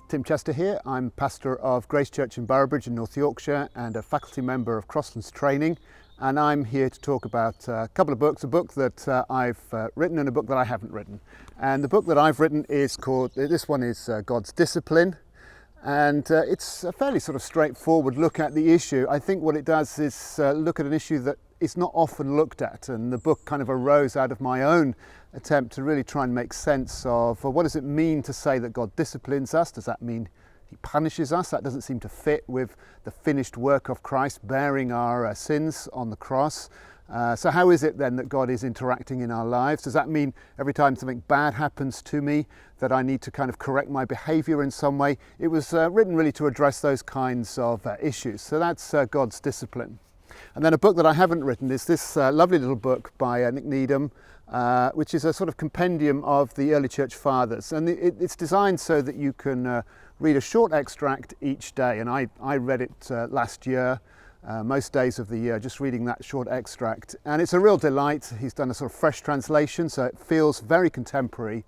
Tim Chester here. I'm pastor of Grace Church in Boroughbridge in North Yorkshire and a faculty member of Crosslands Training, and I'm here to talk about a couple of books, a book that I've written and a book that I haven't written. And the book that I've written is called, this one is God's Discipline, and it's a fairly sort of straightforward look at the issue. I think what it does is look at an issue that is not often looked at, and the book kind of arose out of my own attempt to really try and make sense of what does it mean to say that God disciplines us? Does that mean he punishes us? That doesn't seem to fit with the finished work of Christ bearing our sins on the cross. So how is it then that God is interacting in our lives? Does that mean every time something bad happens to me that I need to kind of correct my behaviour in some way? It was written really to address those kinds of issues. So that's God's Discipline. And then a book that I haven't written is this lovely little book by Nick Needham, which is a sort of compendium of the early church fathers. And it's designed so that you can read a short extract each day. And I read it last year, most days of the year, just reading that short extract. And it's a real delight. He's done a sort of fresh translation, so it feels very contemporary.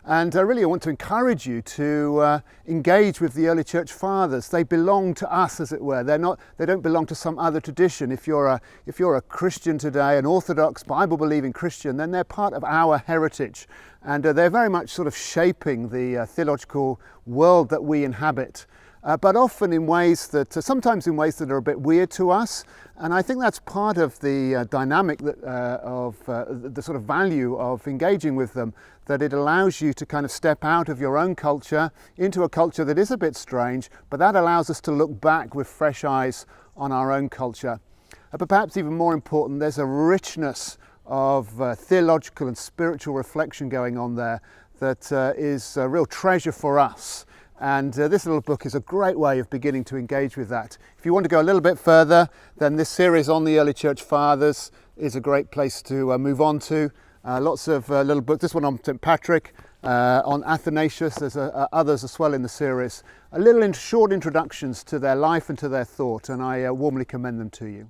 And really I want to encourage you to engage with the early church fathers. They belong to us, as it were. They don't belong to some other tradition. If you're a Christian today, an Orthodox Bible-believing Christian, then they're part of our heritage. And they're very much sort of shaping the theological world that we inhabit. But often in ways that, sometimes in ways that are a bit weird to us. And I think that's part of the dynamic of the sort of value of engaging with them, that it allows you to kind of step out of your own culture into a culture that is a bit strange, but that allows us to look back with fresh eyes on our own culture. But perhaps even more important, there's a richness of theological and spiritual reflection going on there that is a real treasure for us. And this little book is a great way of beginning to engage with that. If you want to go a little bit further, then this series on the early church fathers is a great place to move on to. Lots of little books. This one on St. Patrick, on Athanasius. There's others as well in the series. Short introductions to their life and to their thought, and I warmly commend them to you.